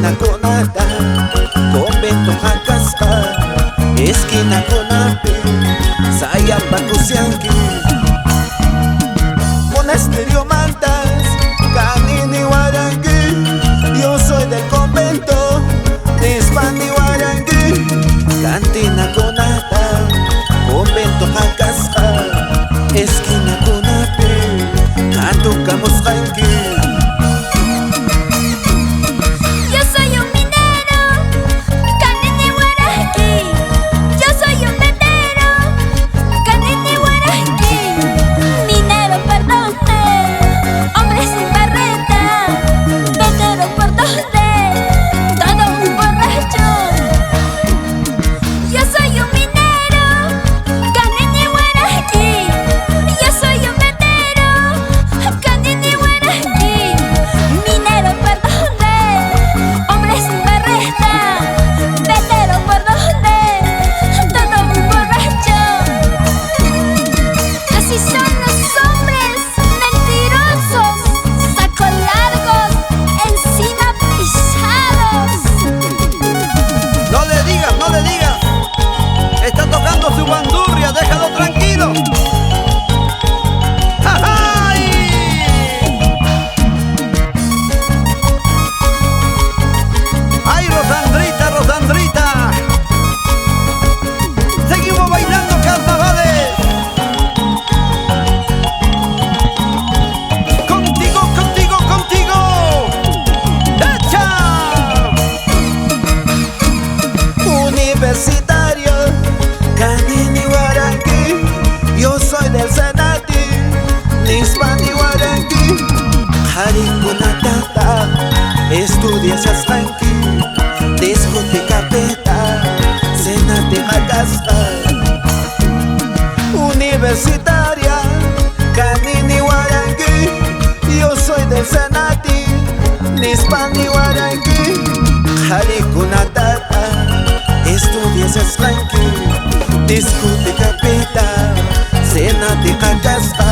esquina conata, convento hakasqa, esquina conapi, sayapakusianki. Monasterio Mantas, Canini Huaranqui, yo soy del convento, Nispani Huaranqui, cantina conata, convento hakasqa, esquina conapi, cantucamos ranqui. Universitario, Canini Huaranqui, yo soy del Senati, Nispani Huaranqui, Jarikunatata, estudias Aslanqui, discotecapeta, Senati Hakasqa. Universitaria, Canini Huaranqui, yo soy del Senati, Nispani Huaranqui, Jarikunatata, estudias Aslanqui, discotecapeta, Senati Hakasqa.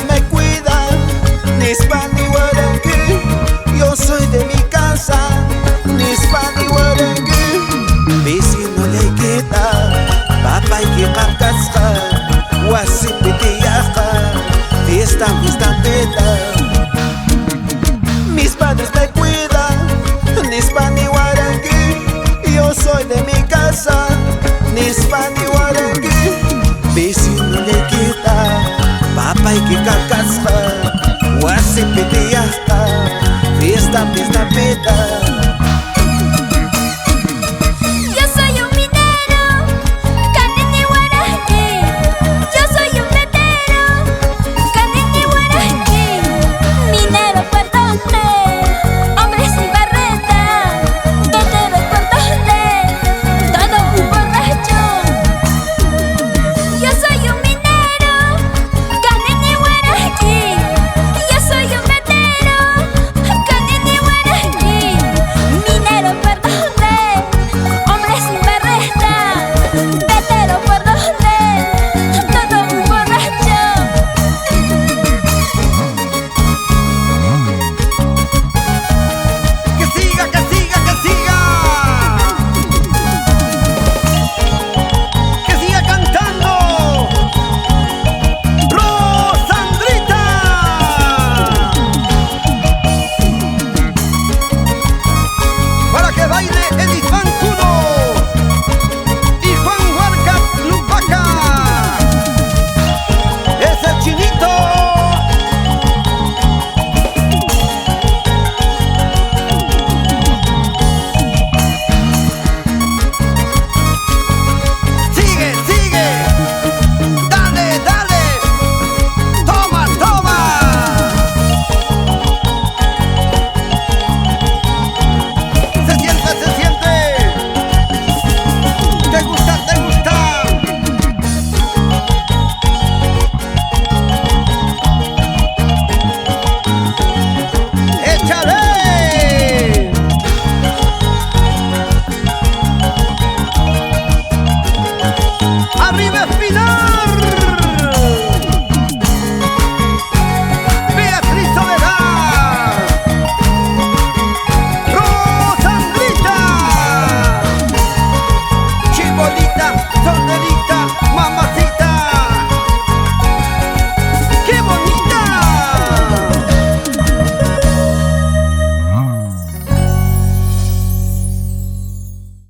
Me cuidan, Nispani Huaranqui, yo soy de mi casa, Nispani Huaranqui, vecino le quita, papá y que Hakasqa, Huasipitiyaqa, fiesta peta. Mis padres me cuidan, Nispani Huaranqui, yo soy de mi casa, Nispani Huaranqui, vecino le quita, papá y que Hakasqa, Huasipitiyaqa, fiesta peta.